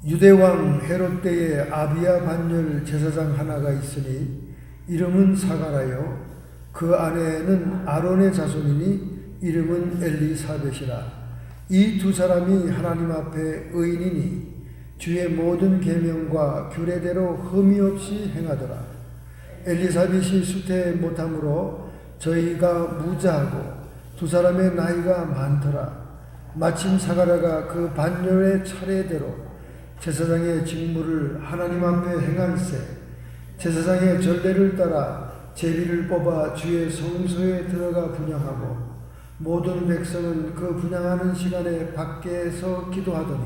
유대왕 헤롯 때에 아비야 반열 제사장 하나가 있으니 이름은 사가라요 그 아내는 아론의 자손이니 이름은 엘리사벳이라. 이 두 사람이 하나님 앞에 의인이니 주의 모든 계명과 규례대로 흠이 없이 행하더라. 엘리사벳이 수태 못함으로 저희가 무자하고 두 사람의 나이가 많더라. 마침 사가라가 그 반열의 차례대로 제사장의 직무를 하나님 앞에 행할세 제사장의 전례를 따라 제비를 뽑아 주의 성소에 들어가 분향하고 모든 백성은 그 분향하는 시간에 밖에서 기도하더니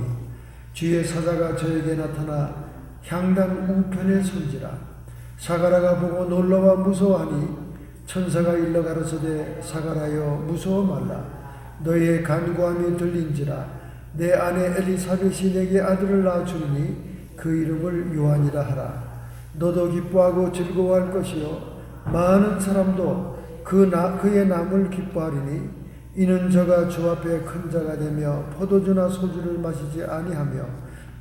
주의 사자가 저에게 나타나 향당 우편에 선지라. 사가라가 보고 놀라와 무서워하니 천사가 일러 가라사대 사가라여 무서워 말라. 너의 간구함이 들린지라. 내 아내 엘리사벳이 내게 아들을 낳아주니 그 이름을 요한이라 하라. 너도 기뻐하고 즐거워할 것이요 많은 사람도 그의 남을 기뻐하리니 이는 저가 주 앞에 큰 자가 되며 포도주나 소주를 마시지 아니하며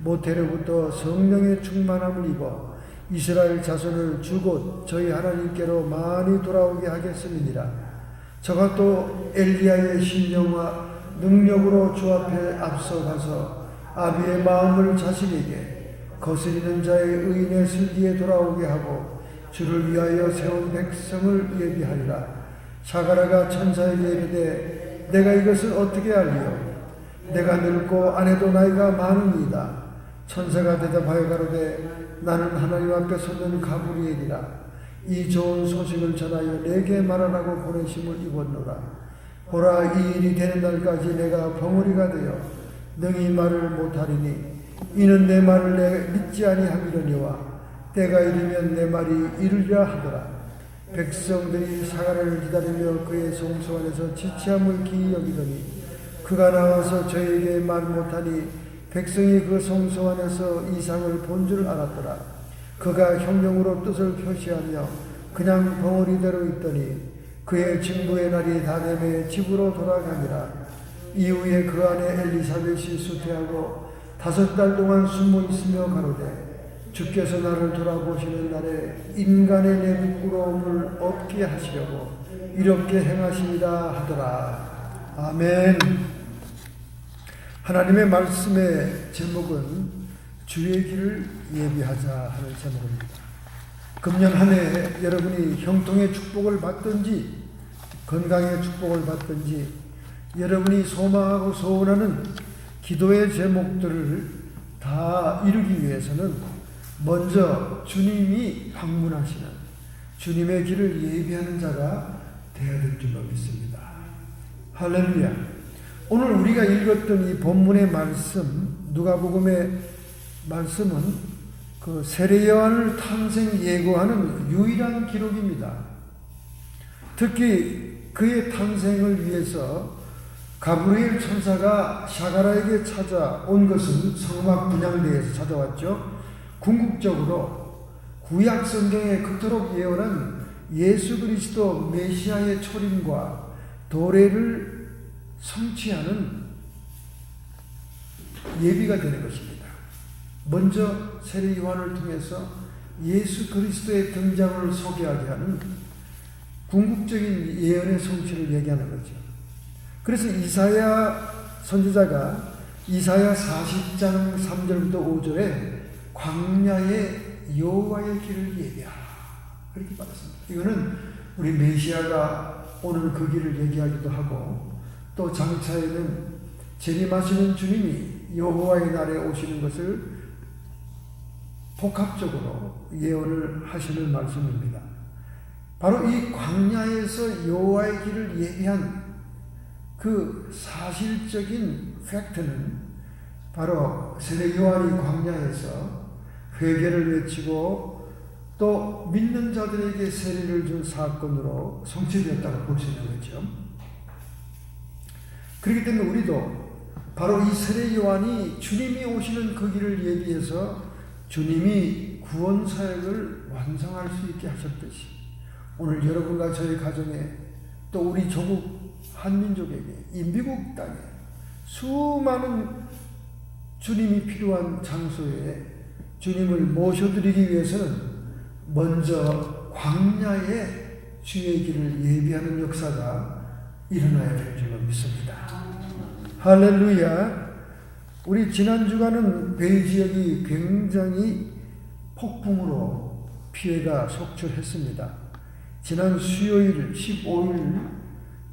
모태로부터 성령의 충만함을 입어 이스라엘 자손을 주곧 저희 하나님께로 많이 돌아오게 하겠음이니라. 저가 또 엘리야의 신령과 능력으로 주 앞에 앞서가서 아비의 마음을 자식에게 거스리는 자의 의인의 슬기에 돌아오게 하고 주를 위하여 세운 백성을 예비하리라. 사가라가 천사에게 이르되 내가 이것을 어떻게 알리요? 내가 늙고 아내도 나이가 많으니이다. 천사가 대답하여 가로되 나는 하나님 앞에 서는 가브리엘이라. 이 좋은 소식을 전하여 내게 말하라고 보내심을 입었노라. 보라, 이 일이 되는 날까지 내가 벙어리가 되어 능히 말을 못하리니 이는 내 말을 믿지 아니함이려니와 때가 이르면 내 말이 이르리라 하더라. 백성들이 사가라를 기다리며 그의 성소 안에서 지체함을 기이 여기더니 그가 나와서 저에게 말 못하니 백성이 그 성소 안에서 이상을 본 줄 알았더라. 그가 형령으로 뜻을 표시하며 그냥 벙어리대로 있더니 그의 징부의 날이 다 되매 집으로 돌아가니라. 이후에 그 안에 엘리사벳이 수태하고 5달 동안 숨어 있으며 가로되 주께서 나를 돌아보시는 날에 인간의 내 부끄러움을 없게 하시려고 이렇게 행하시리라 하더라. 아멘. 하나님의 말씀의 제목은 주의 길을 예비하자 하는 제목입니다. 금년 한 해 여러분이 형통의 축복을 받든지 건강의 축복을 받든지 여러분이 소망하고 소원하는 기도의 제목들을 다 이루기 위해서는 먼저 주님이 방문하시는 주님의 길을 예비하는 자가 되어야 될 줄로 믿습니다. 할렐루야. 오늘 우리가 읽었던 이 본문의 말씀, 누가복음의 말씀은 그 세례 요한을 탄생 예고하는 유일한 기록입니다. 특히 그의 탄생을 위해서 가브리엘 천사가 사가라에게 찾아온 것은 성막 분향대에서 찾아왔죠. 궁극적으로 구약 성경에 그토록 예언한 예수 그리스도 메시아의 초림과 도래를 성취하는 예비가 되는 것입니다. 먼저 세례 요한을 통해서 예수 그리스도의 등장을 소개하게 하는 궁극적인 예언의 성취를 얘기하는 거죠. 그래서 이사야 선지자가 이사야 40장 3절부터 5절에 광야의 여호와의 길을 예비하라 그렇게 받았습니다. 이거는 우리 메시아가 오늘 그 길을 얘기하기도 하고 또 장차에는 재림하시는 주님이 여호와의 날에 오시는 것을 복합적으로 예언을 하시는 말씀입니다. 바로 이 광야에서 여호와의 길을 예비한 그 사실적인 팩트는 바로 세례 요한이 광야에서 회개를 외치고 또 믿는 자들에게 세례를 준 사건으로 성취되었다고 볼 수 있는 거죠. 그렇기 때문에 우리도 바로 이 세례 요한이 주님이 오시는 그 길을 예비해서 주님이 구원 사역을 완성할 수 있게 하셨듯이 오늘 여러분과 저희 가정에 또 우리 조국 한민족에게 이 미국 땅에 수많은 주님이 필요한 장소에 주님을 모셔드리기 위해서는 먼저 광야에 주의 길을 예비하는 역사가 일어나야 될 줄로 믿습니다. 할렐루야. 우리 지난 주간은 베이 지역이 굉장히 폭풍으로 피해가 속출했습니다. 지난 수요일 15일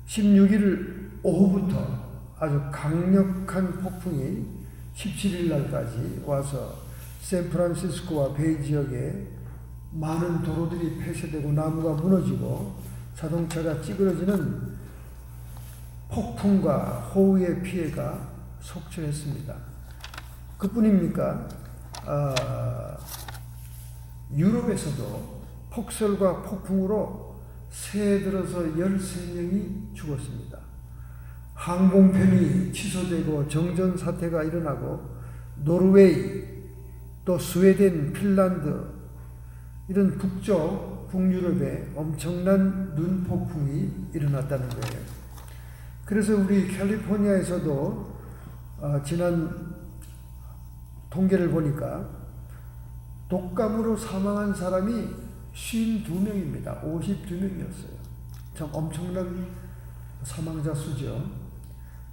16일 오후부터 아주 강력한 폭풍이 17일 날까지 와서 샌프란시스코와 베이 지역에 많은 도로들이 폐쇄되고 나무가 무너지고 자동차가 찌그러지는 폭풍과 호우의 피해가 속출했습니다. 그뿐입니까? 유럽에서도 폭설과 폭풍으로 새해 들어서 13명이 죽었습니다. 항공편이 취소되고 정전 사태가 일어나고 노르웨이, 또 스웨덴, 핀란드 이런 북유럽에 엄청난 눈폭풍이 일어났다는 거예요. 그래서 우리 캘리포니아에서도 지난 통계를 보니까 독감으로 사망한 사람이 52명입니다. 52명이었어요. 참 엄청난 사망자 수죠.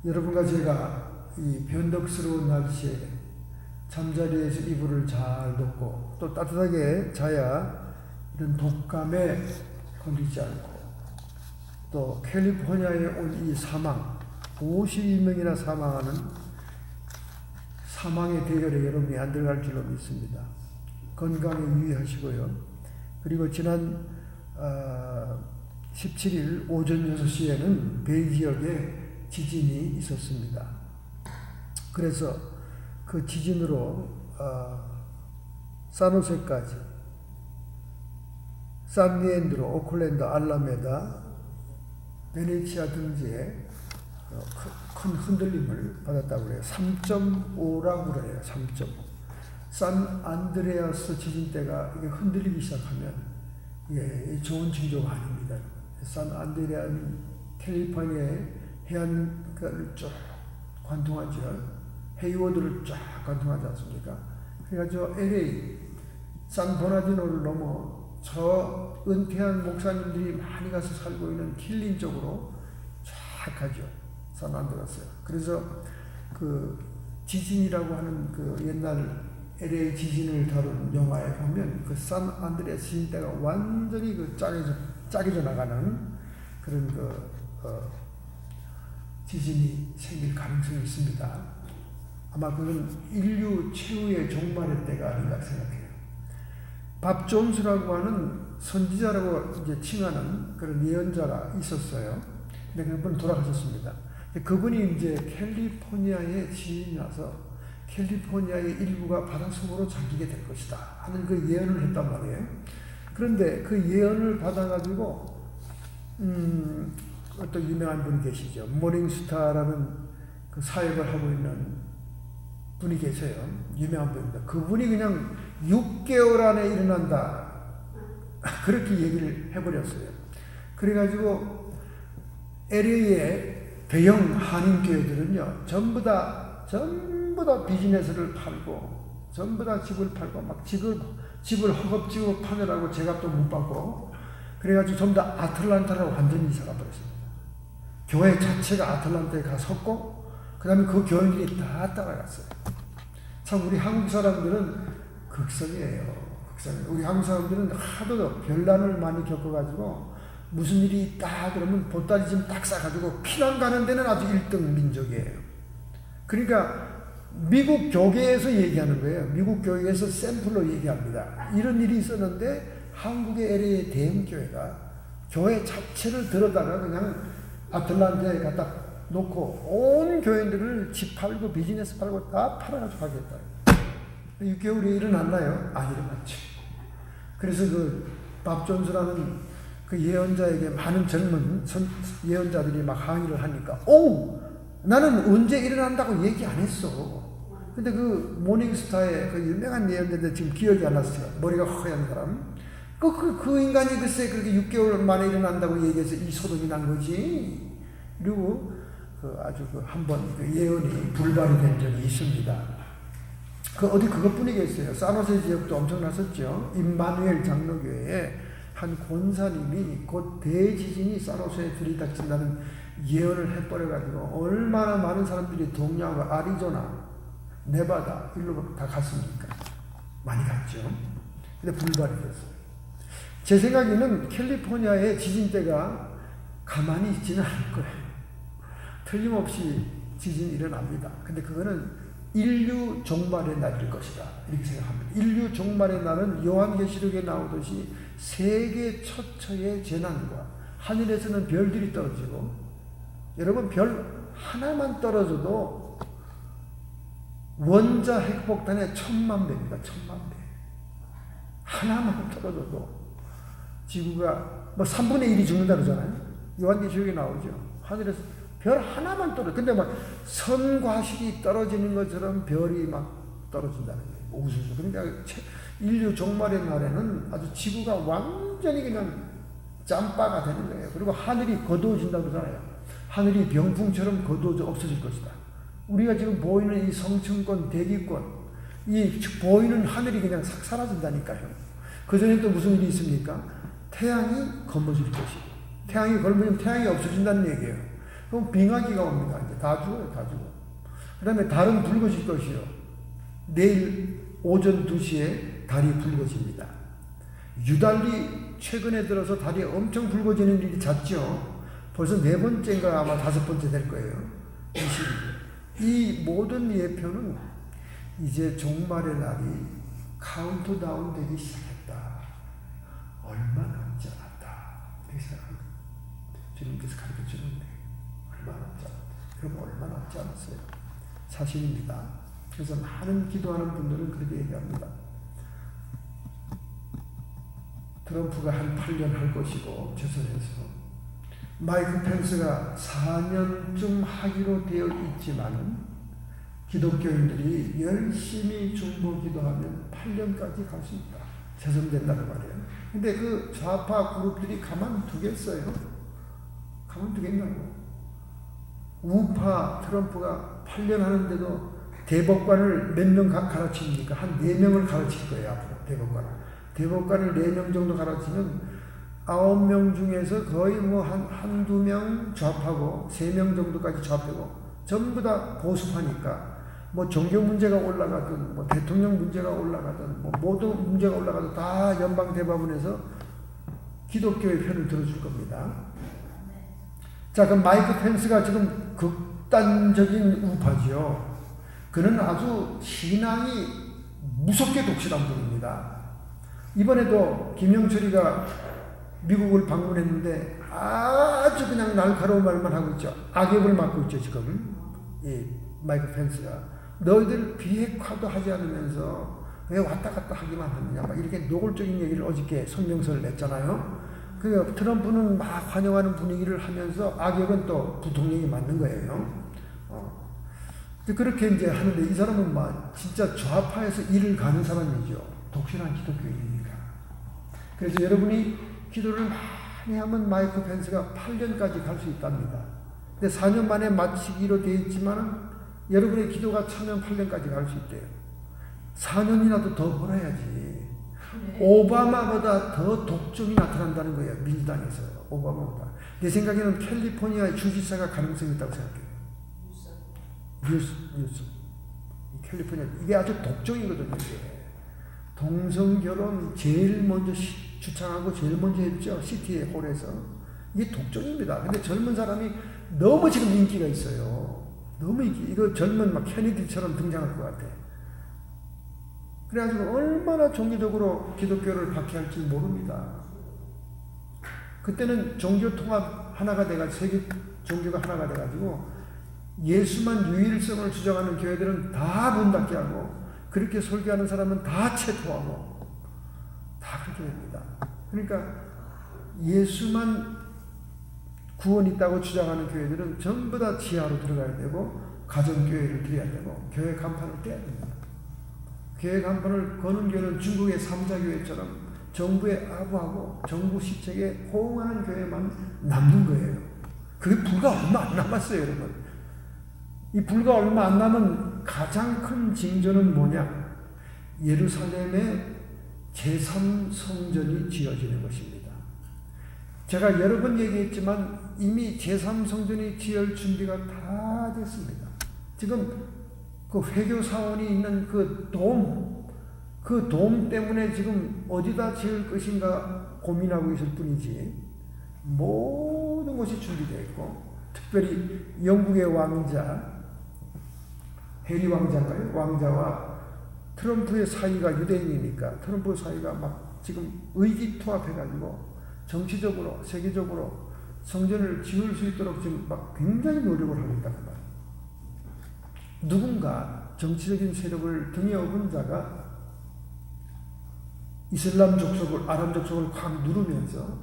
여러분과 제가 이 변덕스러운 날씨에 잠자리에서 이불을 잘 덮고 또 따뜻하게 자야 이런 독감에 걸리지 않고, 또 캘리포니아에 온 이 사망 52명이나 사망하는 사망의 대열에 여러분이 안 들어갈 줄로 믿습니다. 건강에 유의하시고요. 그리고 지난 17일 오전 6시에는 베이 지역에 지진이 있었습니다. 그래서 그 지진으로 산호세까지, 산리엔드로, 오클랜드, 알라메다, 베네치아 등지에 큰 흔들림을 받았다고 그래요. 3.5라고 그래요. 3.5. 산 안드레아스 지진 때가 이게 흔들리기 시작하면 이게 좋은 징조가 아닙니다. 산 안드레아는 캘리포니아의 해안가를 쭉 관통하죠. 헤이워드를 쫙 관통하지 않습니까? 그래가지고 LA, 산버나디노를 넘어 저 은퇴한 목사님들이 많이 가서 살고 있는 킬린 쪽으로 쫙 가죠. 산 안드레아스요. 그래서 그 지진이라고 하는 그 옛날 LA 지진을 다룬 영화에 보면 그 산 안드레아스 지진 때가 완전히 그 짜겨져 나가는 그런 지진이 생길 가능성이 있습니다. 아마 그건 인류 최후의 종말의 때가 아닌가 생각해요. 밥 존스라고 하는 선지자라고 이제 칭하는 그런 예언자가 있었어요. 근데 그분 돌아가셨습니다. 그분이 이제 캘리포니아에 지진이 나서 캘리포니아의 일부가 바닷속으로 잠기게 될 것이다 하는 그 예언을 했단 말이에요. 그런데 그 예언을 받아가지고 또 유명한 분이 계시죠. 모닝스타라는 그 사역을 하고 있는 분이 계세요. 유명한 분입니다. 그분이 그냥 6개월 안에 일어난다 그렇게 얘기를 해버렸어요. 그래가지고 LA의 대형 한인교회들은요 전부 다 비즈니스를 팔고 전부 다 집을 팔고 막 집을 허겁지겁 파느라고 제값도 못 받고 그래가지고 전부 다 아틀란타로 완전히 이사가 버렸습니다. 교회 자체가 아틀란타에 가 섰고 그 다음에 그 교인들이 다 따라갔어요. 참 우리 한국 사람들은 극성이에요. 우리 한국 사람들은 하도 별난을 많이 겪어가지고 무슨 일이 있다 그러면 보따리 좀 딱 싸가지고 피난 가는 데는 아주 1등 민족이에요. 그러니까 미국 교계에서 얘기하는 거예요. 미국 교회에서 샘플로 얘기합니다. 이런 일이 있었는데 한국의 LA 대형교회가 교회 자체를 들어다가 그냥 아틀란타에 갖다 놓고 온 교인들을 집 팔고 비즈니스 팔고 다 팔아가지고 하겠다. 6개월이 일어났나요? 안 일어났죠. 그래서 그 밥 존스라는 그 예언자에게 많은 젊은 예언자들이 막 항의를 하니까 나는 언제 일어난다고 얘기 안 했어. 근데 그 모닝스타의 그 유명한 예언자인데 지금 기억이 안 났어요. 머리가 허연 사람. 그 인간이 글쎄 그렇게 6개월 만에 일어난다고 얘기해서 이 소동이 난 거지. 그리고 그 아주 그 한 번 그 예언이 불발이 된 적이 있습니다. 어디 그것뿐이겠어요. 산호세 지역도 엄청났었죠. 임마누엘 장로교회에 한 권사님이 곧 대지진이 산호세에 들이닥친다는 예언을 해버려가지고 얼마나 많은 사람들이 동양과 아리조나, 네바다 일로 다 갔습니까? 많이 갔죠. 근데 불발이 됐어요. 제 생각에는 캘리포니아의 지진대가 가만히 있지는 않을 거예요. 틀림없이 지진이 일어납니다. 근데 그거는 인류 종말의 날일 것이다. 이렇게 생각합니다. 인류 종말의 날은 요한계시록에 나오듯이 세계 처처의 재난과 하늘에서는 별들이 떨어지고, 여러분 별 하나만 떨어져도 원자 핵폭탄의 1000만 배입니다. 1000만 배. 하나만 떨어져도 지구가 3분의 1이 죽는다 그러잖아요. 요한계시록에 나오죠. 하늘에서 별 하나만 떨어져. 근데 막 선과실이 떨어지는 것처럼 별이 막 떨어진다는 거예요. 우수수. 그러니까 인류 종말의 날에는 아주 지구가 완전히 그냥 짬바가 되는 거예요. 그리고 하늘이 거두어진다고 그러잖아요. 하늘이 병풍처럼 거두어져 없어질 것이다. 우리가 지금 보이는 이 성층권, 대기권, 이 보이는 하늘이 그냥 싹 사라진다니까요. 그 전에 또 무슨 일이 있습니까? 태양이 검어질 것이고, 태양이 검어지면 태양이 없어진다는 얘기예요. 그럼 빙하기가 옵니다. 이제 다 죽어요, 다 죽어. 그 다음에 달은 붉어질 것이요. 내일 오전 2시에 달이 붉어집니다. 유달리 최근에 들어서 달이 엄청 붉어지는 일이 잦죠. 벌써 4번째인가 아마 5번째 될 거예요. 이 모든 예표는 이제 종말의 날이 카운트다운 되기 시작했다. 얼마 남지 않았다. 이렇게 생각합니다. 주님께서 가르쳐 주는데 얼마 남지 않았다. 그럼 얼마 남지 않았어요. 사실입니다. 그래서 많은 기도하는 분들은 그렇게 얘기합니다. 트럼프가 한 8년 할 것이고 재선에서 마이크 펜스가 4년쯤 하기로 되어 있지만은 기독교인들이 열심히 중보 기도하면 8년까지 갈 수 있다. 재선된다는 말이에요. 근데 그 좌파 그룹들이 가만두겠어요? 가만두겠냐고. 우파 트럼프가 8년 하는데도 대법관을 몇 명 가르칩니까? 한 4명을 가르칠 거예요, 앞으로 대법관을. 대법관을 4명 정도 가르치면 9명 중에서 거의 한두 명 좌파고 3명 정도까지 좌파고 전부 다 보수파니까 종교 문제가 올라가든 대통령 문제가 올라가든 모든 문제가 올라가든 다 연방 대법원에서 기독교의 편을 들어줄 겁니다. 자, 그럼 마이크 펜스가 지금 극단적인 우파지요. 그는 아주 신앙이 무섭게 독실한 분입니다. 이번에도 김영철이가 미국을 방문했는데 아주 그냥 날카로운 말만 하고 있죠. 악역을 맡고 있죠, 지금. 이 마이크 펜스가. 너희들 비핵화도 하지 않으면서 왜 왔다 갔다 하기만 하느냐. 막 이렇게 노골적인 얘기를 어저께 성명서를 냈잖아요. 그 트럼프는 막 환영하는 분위기를 하면서 악역은 또 부통령이 맞는 거예요. 그렇게 이제 하는데 이 사람은 막 진짜 좌파에서 일을 가는 사람이죠. 독실한 기독교인이니까. 그래서 여러분이 기도를 많이 하면 마이크 펜스가 8년까지 갈 수 있답니다. 근데 4년 만에 마치기로 되어 있지만 여러분의 기도가 차면 8년까지 갈 수 있대요. 4년이라도 더 벌어야지. 오바마보다 더 독점이 나타난다는 거예요. 민주당에서. 오바마보다. 내 생각에는 캘리포니아 주지사가 가능성이 있다고 생각해요. 뉴스. 캘리포니아. 이게 아주 독점이거든요. 이게. 동성결혼 제일 먼저 주창하고 제일 먼저 했죠. 시티의 홀에서. 이게 독점입니다. 근데 젊은 사람이 너무 지금 인기가 있어요. 너무 이거 젊은 막 케네디처럼 등장할 것 같아. 그래가지고 얼마나 종교적으로 기독교를 박해할지 모릅니다. 그때는 종교 통합 하나가 돼가지고 세계 종교가 하나가 돼가지고 예수만 유일성을 주장하는 교회들은 다 문 닫게 하고 그렇게 설교하는 사람은 다 체포하고 다 그렇게 됩니다. 그러니까 예수만 구원 있다고 주장하는 교회들은 전부 다 지하로 들어가야 되고 가정교회를 드려야 되고 교회 간판을 떼야 됩니다. 교회 간판을 거는 교회는 중국의 삼자교회처럼 정부에 아부하고 정부 시책에 호응하는 교회만 남는 거예요. 그게 불과 얼마 안 남았어요, 여러분. 이 불과 얼마 안 남은 가장 큰 징조는 뭐냐? 예루살렘의 제3성전이 지어지는 것입니다. 제가 여러 번 얘기했지만 이미 제3성전이 지을 준비가 다 됐습니다. 지금 그 회교사원이 있는 그 돔 때문에 지금 어디다 지을 것인가 고민하고 있을 뿐이지 모든 것이 준비되어 있고, 특별히 영국의 왕자, 해리 왕자인가요? 왕자와 트럼프의 사이가 유대인이니까 트럼프 사이가 막 지금 의기투합해가지고 정치적으로 세계적으로 성전을 지을 수 있도록 지금 막 굉장히 노력을 하고 있다는 말이에요. 누군가 정치적인 세력을 등에 업은 자가 이슬람 족속을, 아랍 족속을 확 누르면서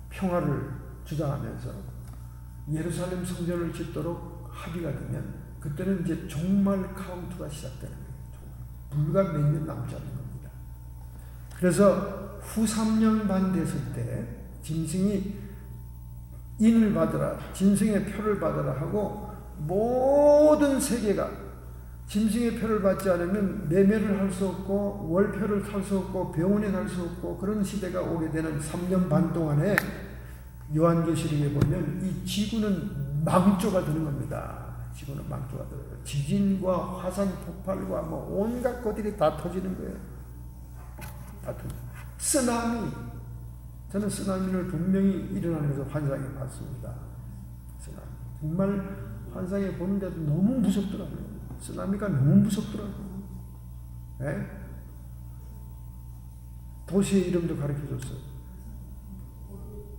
평화를 주장하면서 예루살렘 성전을 짓도록 합의가 되면 그때는 이제 종말 카운트가 시작되는 거예요. 불과 몇 년 남지 않는 겁니다. 그래서 후 3년 반 됐을 때 짐승이 인을 받으라, 짐승의 표를 받으라 하고 모든 세계가 짐승의 표를 받지 않으면 매매를 할 수 없고 월표를 살 수 없고 병원에 갈 수 없고 그런 시대가 오게 되는 3년 반 동안에 요한계시록에 보면 이 지구는 망조가 되는 겁니다. 지구는 망조가 들어요. 지진과 화산 폭발과 뭐 온갖 것들이 다 터지는 거예요. 다 터져. 쓰나미. 저는 쓰나미를 분명히 일어나는 것을 환상에 봤습니다. 쓰나미. 정말 환상에 보는데도 너무 무섭더라고요. 쓰나미가 너무 무섭더라고요. 네? 도시의 이름도 가르쳐 줬어요.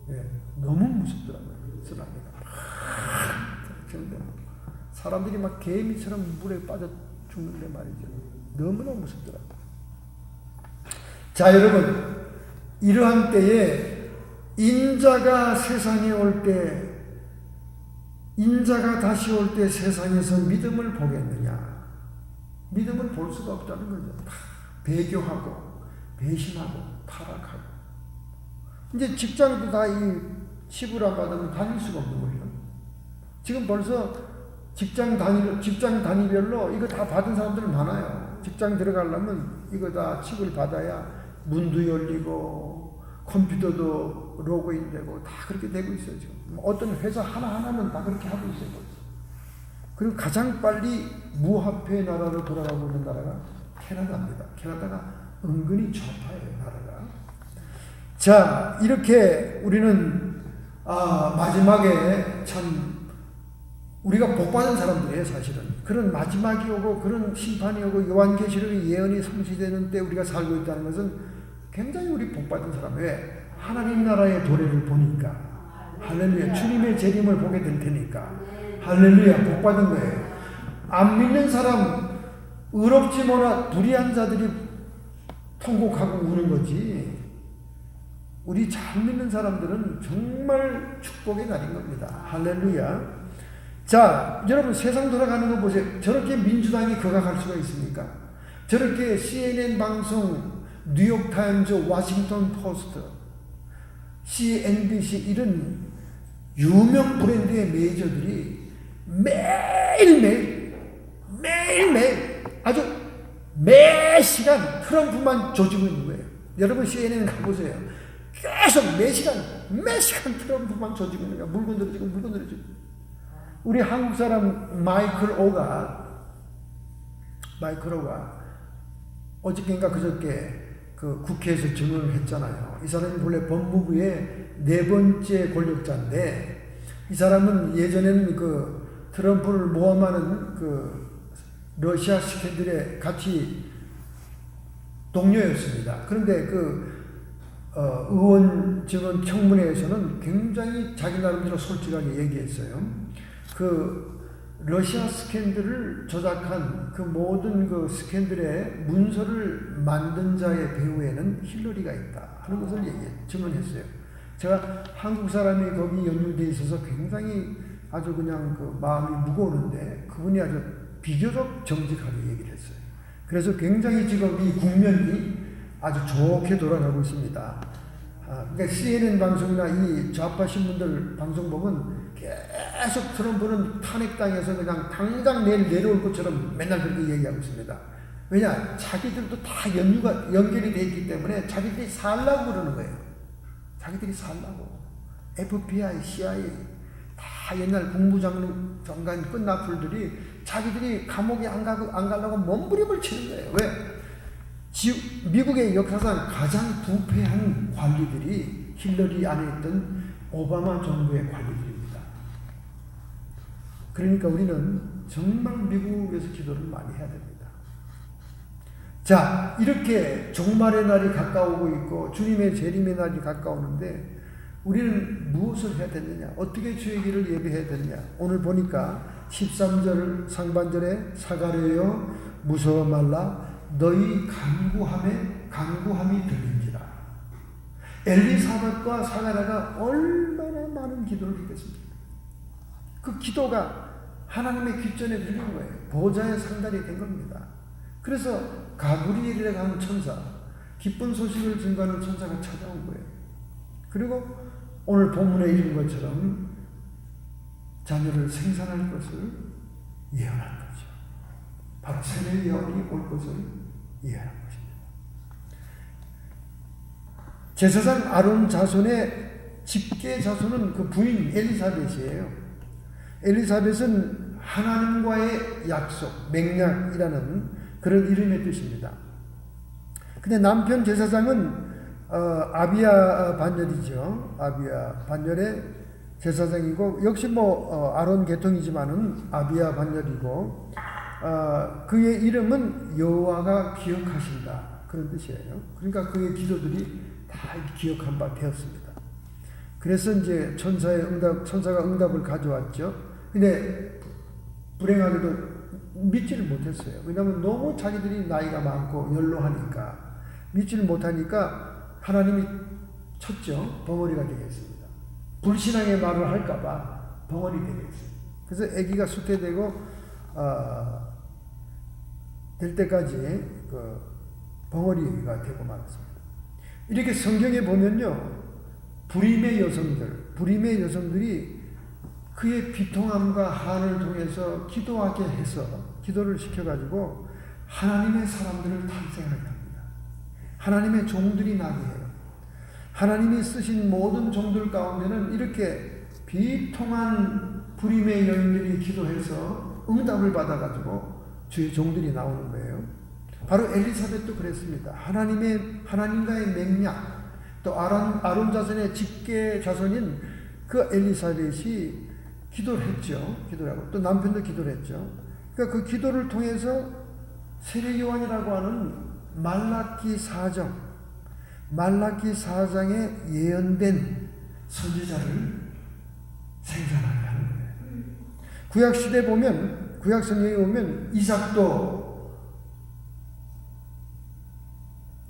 네. 너무 무섭더라고요. 쓰나미가. 사람들이 막 개미처럼 물에 빠져 죽는데 말이죠. 너무나 무섭더라고요. 자, 여러분, 이러한 때에 인자가 세상에 올 때, 인자가 다시 올 때 세상에서 믿음을 보겠느냐? 믿음을 볼 수가 없다는 거죠. 다 배교하고 배신하고 타락하고. 이제 직장도 다 이 칩을 안 받으면 다닐 수가 없는 거예요. 지금 벌써 직장 단위별로 이거 다 받은 사람들 많아요. 직장 들어가려면 이거 다 칩을 받아야 문도 열리고 컴퓨터도 로그인되고 다 그렇게 되고 있어요. 지금 어떤 회사 하나하나는 다 그렇게 하고 있어요. 벌써. 그리고 가장 빨리 무화폐 나라로 돌아가고 있는 나라가 캐나다입니다. 캐나다가 은근히 좌파예요, 나라가. 자, 이렇게 우리는 마지막에 참 우리가 복받은 사람들이에요, 사실은. 그런 마지막이 오고 그런 심판이 오고 요한계시록의 예언이 성취되는 때 우리가 살고 있다는 것은 굉장히 우리 복받은 사람. 왜? 하나님 나라의 도래를 보니까. 할렐루야. 주님의 재림을 보게 될 테니까. 할렐루야. 복받은 거예요. 안 믿는 사람, 의롭지 못한 불의한 자들이 통곡하고 우는 거지. 우리 잘 믿는 사람들은 정말 축복의 날인 겁니다. 할렐루야. 자, 여러분 세상 돌아가는 거 보세요. 저렇게 민주당이 거각할 수가 있습니까? 저렇게 CNN 방송, 뉴욕타임즈, 워싱턴 포스트, CNBC 이런 유명 브랜드의 메이저들이 매일매일 아주 매 시간 트럼프만 조지고 있는 거예요. 여러분 CNN 가보세요. 계속 매 시간 트럼프만 조지고 있는 거예요. 물건 들어지고. 우리 한국 사람 마이클 오가 어저께인가 그저께 그 국회에서 증언을 했잖아요. 이 사람이 원래 법무부의 4번째 권력자인데 이 사람은 예전에는 그 트럼프를 모함하는 그 러시아 스캔들에 같이 동료였습니다. 그런데 그 의원 증언 청문회에서는 굉장히 자기 나름대로 솔직하게 얘기했어요. 그 러시아 스캔들을 조작한 그 모든 그 스캔들의 문서를 만든 자의 배후에는 힐러리가 있다 하는 것을 증언했어요. 제가 한국 사람이 거기 연루되어 있어서 굉장히 아주 그냥 그 마음이 무거웠는데 그분이 아주 비교적 정직하게 얘기를 했어요. 그래서 굉장히 지금 이 국면이 아주 좋게 돌아가고 있습니다. 그러니까 CNN 방송이나 이 좌파 신문들 방송 보면 계속 트럼프는 탄핵당해서 그냥 당장 내일 내려올 것처럼 맨날 그렇게 얘기하고 있습니다. 왜냐? 자기들도 다 연결이 되어 있기 때문에 자기들이 살라고 그러는 거예요. 자기들이 살라고. FBI, CIA 다 옛날 국무장관 끝나풀들이 자기들이 감옥에 안 가려고 몸부림을 치는 거예요. 왜? 미국의 역사상 가장 부패한 관리들이 힐러리 안에 있던 오바마 정부의 관리들입니다. 그러니까 우리는 정말 미국에서 기도를 많이 해야 됩니다. 자, 이렇게 종말의 날이 가까우고 있고 주님의 재림의 날이 가까우는데 우리는 무엇을 해야 되느냐? 어떻게 주의 길을 예비해야 되느냐? 오늘 보니까 13절 상반절에 사가랴여 무서워 말라 너희 간구함이 들린지라. 엘리사벳과 사가랴가 얼마나 많은 기도를 했겠습니까? 그 기도가 하나님의 귓전에 들린 거예요. 보좌의 상달이 된 겁니다. 그래서 가브리엘이라고 하는 천사, 기쁜 소식을 증거하는 천사가 찾아온 거예요. 그리고 오늘 본문에 읽은 것처럼 자녀를 생산할 것을 예언한 거죠. 바로 세례 요한이 올 것을 예언한 것입니다. 제사장 아론 자손의 직계 자손은 그 부인 엘리사벳이에요. 엘리사벳은 하나님과의 약속, 맹약이라는 그런 이름의 뜻입니다. 근데 남편 제사장은 아비야 반열이죠. 아비야 반열의 제사장이고 역시 아론 계통이지만은 아비야 반열이고 그의 이름은 여호와가 기억하신다 그런 뜻이에요. 그러니까 그의 기도들이 다 기억한 바 되었습니다. 그래서 이제 천사가 응답을 가져왔죠. 근데 불행하게도 믿지를 못했어요. 왜냐하면 너무 자기들이 나이가 많고 연로하니까 믿지를 못하니까 하나님이 쳤죠. 벙어리가 되겠습니다. 불신앙의 말을 할까봐 벙어리 되겠어요. 그래서 아기가 수태되고 될 때까지 그 벙어리가 되고 말았습니다. 이렇게 성경에 보면요, 불임의 여성들이 그의 비통함과 한을 통해서 기도하게 해서 기도를 시켜가지고 하나님의 사람들을 탄생하게 합니다. 하나님의 종들이 나게 해요. 하나님이 쓰신 모든 종들 가운데는 이렇게 비통한 불임의 여인들이 기도해서 응답을 받아가지고 주의 종들이 나오는 거예요. 바로 엘리사벳도 그랬습니다. 하나님과의 맹약, 또 아론 자손의 직계 자손인 그 엘리사벳이 기도를 했죠. 기도를 하고 또 남편도 기도를 했죠. 그러니까 그 기도를 통해서 세례 요한이라고 하는 말라기 4장에 예언된 선지자를 생산하게 하는 거예요. 구약시대에 보면, 구약성경에 보면 이삭도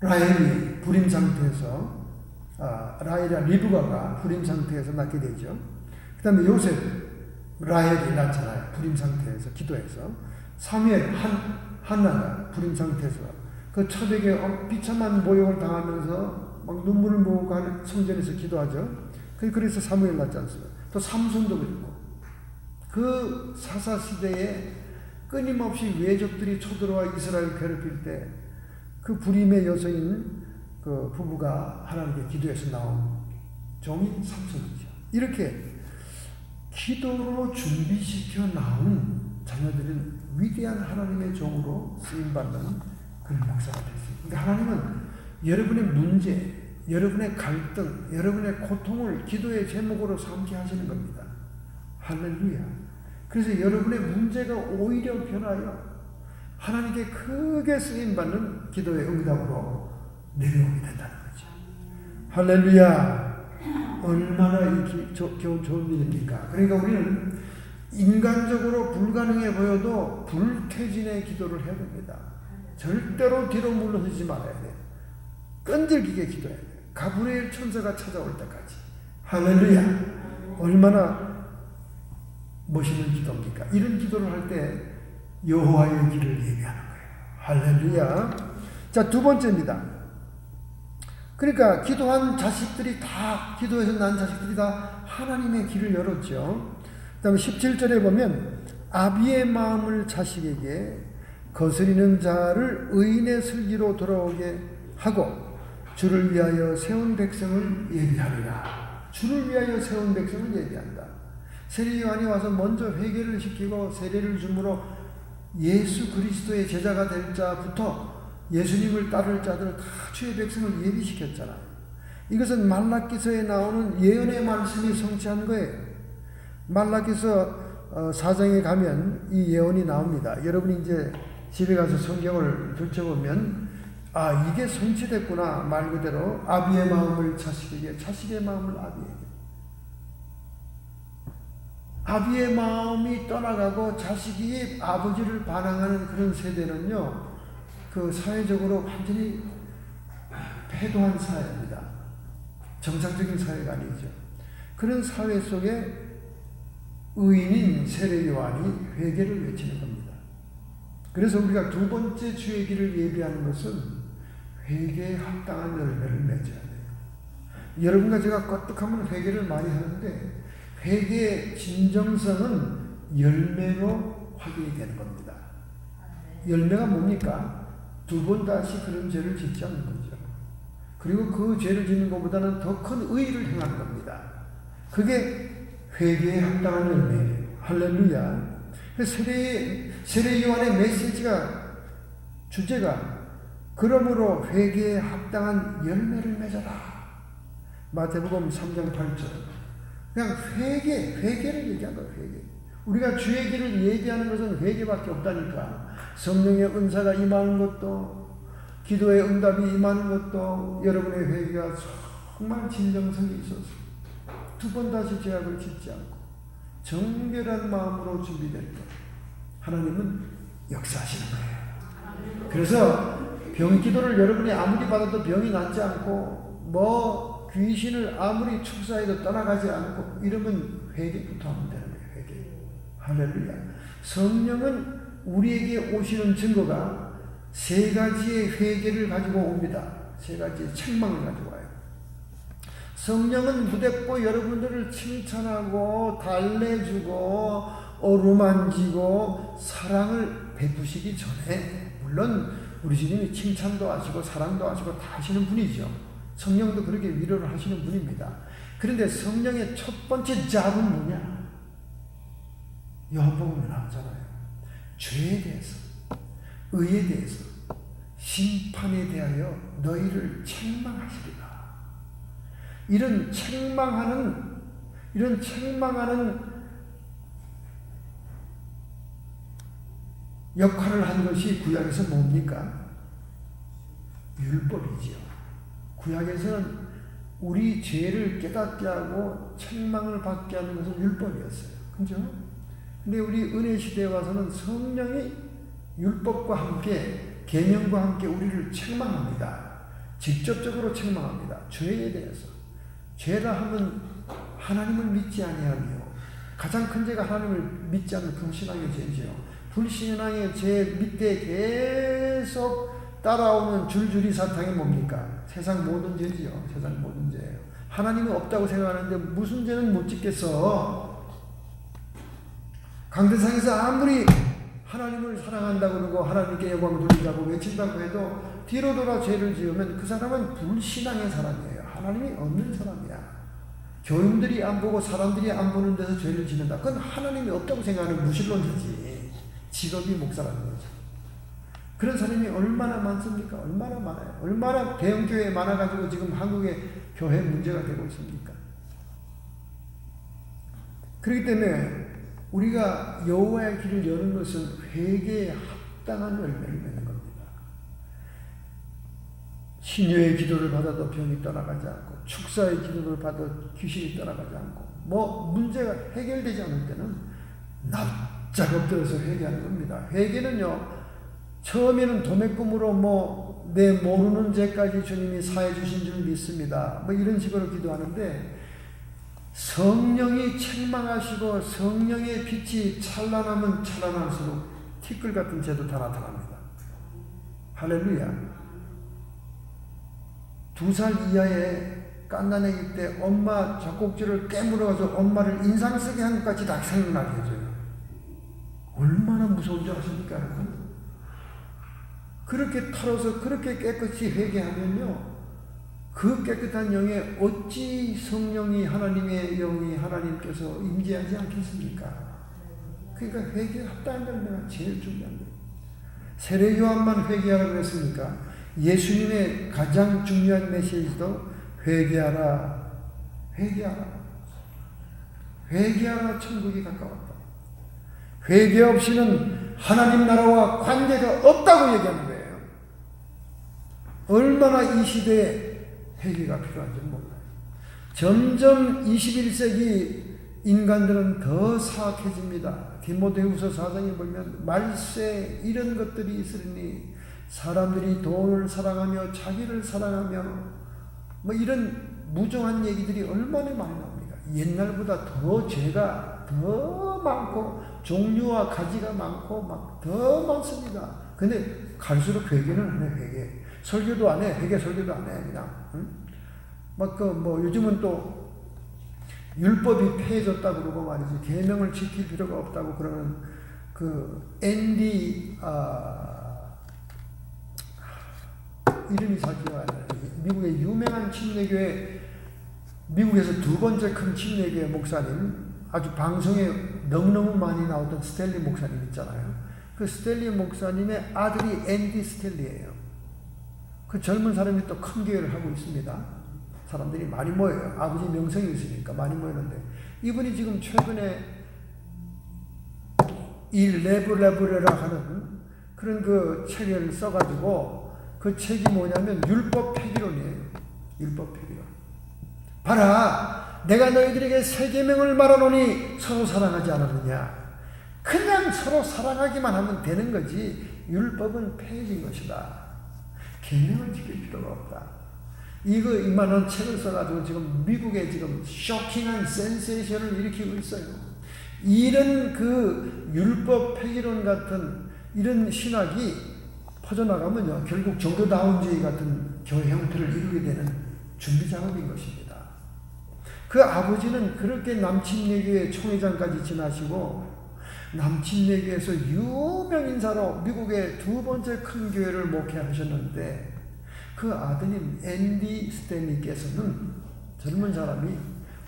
라헬이 불임 상태에서 라헬이와 리브가가 불임 상태에서 낳게 되죠. 그 다음에 요셉, 라헬이 낳잖아요. 불임 상태에서 기도해서. 사무엘, 한나가 불임 상태에서 그 처백에 비참한 모욕을 당하면서 막 눈물을 모으고 하는 성전에서 기도하죠. 그래서 사무엘 낳지 않습니까? 또 삼손도 그렇고. 그 사사시대에 끊임없이 외적들이 쳐들어와 이스라엘 괴롭힐 때 그 불임의 여성인 그 부부가 하나님께 기도해서 나온 종인 삼손이죠. 이렇게 기도로 준비시켜 나온 자녀들은 위대한 하나님의 종으로 쓰임받는 그런 역사가 됐습니다. 그러니까 하나님은 여러분의 문제, 여러분의 갈등, 여러분의 고통을 기도의 제목으로 삼게 하시는 겁니다. 할렐루야. 그래서 여러분의 문제가 오히려 변하여 하나님께 크게 쓰임받는 기도의 응답으로 내려오게 된다는 거죠. 할렐루야. 얼마나 좋은 일입니까? 그러니까 우리는 인간적으로 불가능해 보여도 불퇴진의 기도를 해야 됩니다. 절대로 뒤로 물러서지 말아야 돼요. 끈질기게 기도해야 돼요. 가브리엘 천사가 찾아올 때까지. 할렐루야. 얼마나 멋있는 기도입니까? 이런 기도를 할 때 여호와의 길을 예비하는 거예요. 할렐루야. 자, 두 번째입니다. 그러니까 기도한 자식들이 다, 기도해서 난 자식들이 다 하나님의 길을 열었죠. 그 다음에 17절에 보면 아비의 마음을 자식에게 거스리는 자를 의인의 슬기로 돌아오게 하고 주를 위하여 세운 백성을 예비하리라. 주를 위하여 세운 백성을 예비한다. 세례 요한이 와서 먼저 회개를 시키고 세례를 주므로 예수 그리스도의 제자가 될 자부터 예수님을 따를 자들 다 주의 백성을 예비시켰잖아요. 이것은 말라기서에 나오는 예언의 말씀이 성취한 거예요. 말라기서 4장에 가면 이 예언이 나옵니다. 여러분이 이제 집에 가서 성경을 펼쳐보면 이게 성취됐구나. 말 그대로 아비의 마음을 자식에게, 자식의 마음을 아비에게. 아비의 마음이 떠나가고 자식이 아버지를 반항하는 그런 세대는요, 그 사회적으로 완전히 패도한 사회입니다. 정상적인 사회가 아니죠. 그런 사회 속에 의인인 세례 요한이 회개를 외치는 겁니다. 그래서 우리가 두 번째 주의 길을 예비하는 것은 회개에 합당한 열매를 맺어야 돼요. 여러분과 제가 껐득하면 회개를 많이 하는데 회개의 진정성은 열매로 확인이 되는 겁니다. 열매가 뭡니까? 두 번 다시 그런 죄를 짓지 않는 거죠. 그리고 그 죄를 짓는 것보다는 더 큰 의의를 행하는 겁니다. 그게 회개에 합당한 열매예요. 할렐루야. 세례 요한의 메시지가, 주제가 그러므로 회개에 합당한 열매를 맺어라. 마태복음 3장 8절. 그냥 회개를 얘기한 거예요. 회개. 우리가 주의 길을 얘기하는 것은 회개밖에 없다니까. 성령의 은사가 임하는 것도, 기도의 응답이 임하는 것도, 여러분의 회개가 정말 진정성이 있어서 두 번 다시 죄악을 짓지 않고 정결한 마음으로 준비될 때 하나님은 역사하시는 거예요. 그래서 병기도를 여러분이 아무리 받아도 병이 낫지 않고 귀신을 아무리 축사해도 떠나가지 않고 이러면 회개부터 하면 되는 거예요. 회개. 할렐루야. 성령은 우리에게 오시는 증거가 세 가지의 회개를 가지고 옵니다. 세 가지의 책망을 가지고 와요. 성령은 무대뽀 여러분들을 칭찬하고 달래주고 어루만지고 사랑을 베푸시기 전에, 물론 우리 주님이 칭찬도 하시고 사랑도 하시고 다 하시는 분이죠. 성령도 그렇게 위로를 하시는 분입니다. 그런데 성령의 첫 번째 잡은 뭐냐? 요한복음에 나오잖아요. 죄에 대해서, 의에 대해서, 심판에 대하여 너희를 책망하시리라. 이런 책망하는 역할을 한 것이 구약에서 뭡니까? 율법이지요. 구약에서는 우리 죄를 깨닫게 하고 책망을 받게 하는 것은 율법이었어요. 그죠? 근데 우리 은혜 시대에 와서는 성령이 율법과 함께, 계명과 함께 우리를 책망합니다. 직접적으로 책망합니다. 죄에 대해서. 죄라 하면 하나님을 믿지 아니하며, 가장 큰 죄가 하나님을 믿지 않는 불신앙의 죄지요. 불신앙의 죄 밑에 계속 따라오는 줄줄이 사탕이 뭡니까? 세상 모든 죄지요. 세상 모든 죄예요. 하나님이 없다고 생각하는데 무슨 죄는 못 짓겠어. 강대상에서 아무리 하나님을 사랑한다고 그러고 하나님께 영광 돌리자고 외친다고 해도 뒤로 돌아 죄를 지으면 그 사람은 불신앙의 사람이에요. 하나님이 없는 사람이야. 교인들이 안 보고 사람들이 안 보는 데서 죄를 짓는다. 그건 하나님이 없다고 생각하는 무신론자지. 직업이 목사라는 거죠. 그런 사람이 얼마나 많습니까? 얼마나 많아요. 얼마나 대형교회 많아가지고 지금 한국의 교회 문제가 되고 있습니까? 그렇기 때문에 우리가 여호와의 길을 여는 것은 회개에 합당한 열매를 맺는 겁니다. 신유의 기도를 받아도 병이 떠나가지 않고, 축사의 기도를 받아도 귀신이 떠나가지 않고, 문제가 해결되지 않을 때는 납작 엎드려서 회개하는 겁니다. 회개는요, 처음에는 도매금으로 내 모르는 죄까지 주님이 사해 주신 줄 믿습니다. 이런 식으로 기도하는데, 성령이 책망하시고 성령의 빛이 찬란하면 찬란할수록 티끌 같은 죄도 다 나타납니다. 할렐루야. 2살 이하의 갓난아기 때 엄마 젖꼭지를 깨물어가서 엄마를 인상 쓰게 한 것까지 다 생각나게 해줘요. 얼마나 무서운 줄 아십니까, 여러분? 그렇게 털어서 그렇게 깨끗이 회개하면요, 그 깨끗한 영에 어찌 성령이 하나님의 영이 하나님께서 임재하지 않겠습니까? 그러니까 회개에 합당한 건 내가 제일 중요한 거예요. 세례 요한만 회개하라고 했으니까 예수님의 가장 중요한 메시지도 회개하라, 회개하라, 회개하라, 천국이 가까웠다. 회개 없이는 하나님 나라와 관계가 없다고 얘기하는 거예요. 얼마나 이 시대에 회개가 필요한지 몰라요. 점점 21세기 인간들은 더 사악해집니다. 디모데후서 4장에 보면 말세 이런 것들이 있으니 사람들이 돈을 사랑하며 자기를 사랑하며 뭐 이런 무정한 얘기들이 얼마나 많이 나옵니까? 옛날보다 더 죄가 더 많고 종류와 가지가 많고 막 더 많습니다. 근데 갈수록 회개는 안 해. 회개 설교도 안 해. 회개 설교도 안 해. 그냥 막 그 뭐 요즘은 또 율법이 폐해졌다 그러고 말이지, 계명을 지킬 필요가 없다고 그러는 그 앤디 이름이 잘 기억 안 나요. 미국의 유명한 침례교회, 미국에서 두 번째 큰 침례교회 목사님, 아주 방송에 너무너무 많이 나오던 스탠리 목사님 있잖아요. 그 스탠리 목사님의 아들이 앤디 스탠리예요. 그 젊은 사람이 또 큰 교회를 하고 있습니다. 사람들이 많이 모여요. 아버지 명성이 있으니까 많이 모이는데, 이분이 지금 최근에 이 레브레브레라 하는 그런 그 책을 써가지고, 그 책이 뭐냐면 율법 폐기론이에요. 율법 폐기론. 봐라, 내가 너희들에게 세 계명을 말하노니 서로 사랑하지 않았느냐. 그냥 서로 사랑하기만 하면 되는 거지 율법은 폐해진 것이다. 계명을 지킬 필요가 없다. 이만한 책을 써가지고 지금 미국에 지금 쇼킹한 센세이션을 일으키고 있어요. 이런 그 율법 폐기론 같은 이런 신학이 퍼져나가면요, 결국 정도다운주의 같은 교회 형태를 이루게 되는 준비 작업인 것입니다. 그 아버지는 그렇게 남침례교회 총회장까지 지나시고 남침례교회에서 유명인사로 미국의 두 번째 큰 교회를 목회하셨는데, 그 아드님 앤디 스탠리께서는 젊은 사람이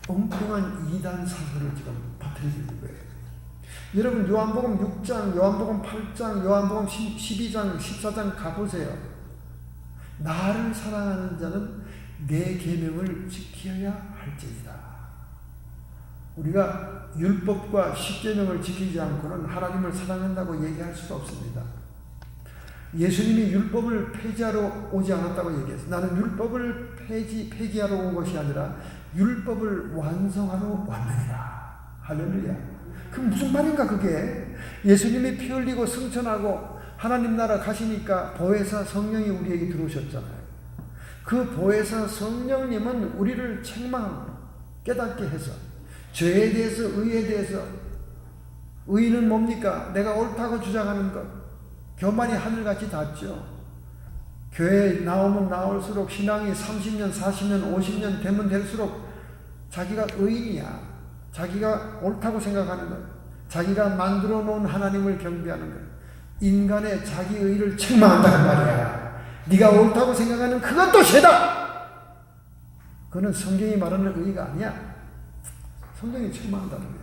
엉뚱한 이단 사설을 지금 퍼뜨리는 거예요. 여러분 요한복음 6장, 요한복음 8장, 요한복음 12장, 14장 가보세요. 나를 사랑하는 자는 내 계명을 지켜야 할지니라. 우리가 율법과 십계명을 지키지 않고는 하나님을 사랑한다고 얘기할 수가 없습니다. 예수님이 율법을 폐지하러 오지 않았다고 얘기했어요. 나는 율법을 폐기하러 온 것이 아니라 율법을 완성하러 왔느니라. 할렐루야. 그 무슨 말인가 그게? 예수님이 피 흘리고 승천하고 하나님 나라 가시니까 보혜사 성령이 우리에게 들어오셨잖아요. 그 보혜사 성령님은 우리를 깨닫게 해서 죄에 대해서, 의에 대해서, 의는 뭡니까? 내가 옳다고 주장하는 것. 교만이 하늘같이 닿죠. 교회에 나오면 나올수록 신앙이 30년, 40년, 50년 되면 될수록 자기가 의인이야. 자기가 옳다고 생각하는 것. 자기가 만들어 놓은 하나님을 경배하는 것. 인간의 자기 의를 책망한다는 말이야. 네가 옳다고 생각하는 그것도 죄다. 그건 성경이 말하는 의가 아니야. 성경이 책망한다는 거예요.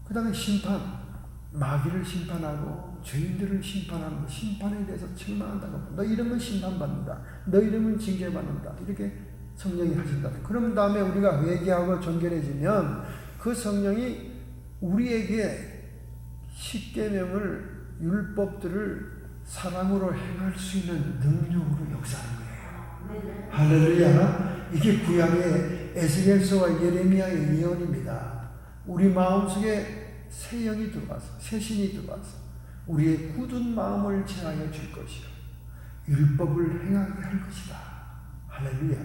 그 다음에 심판. 마귀를 심판하고 죄인들을 심판하는 심판에 대해서 책망한다고. 너 이러면 심판받는다. 너 이러면 징계받는다. 이렇게 성령이 하신다. 그럼 다음에 우리가 회개하고 정결해지면 그 성령이 우리에게 십계명을, 율법들을 사랑으로 행할 수 있는 능력으로 역사하는 거예요. 할렐루야. 이게 구약의 에스겔서와 예레미야의 예언입니다. 우리 마음속에 새 영이 들어와서, 새 신이 들어와서 우리의 굳은 마음을 제하여 줄 것이요 율법을 행하게 할 것이다. 할렐루야.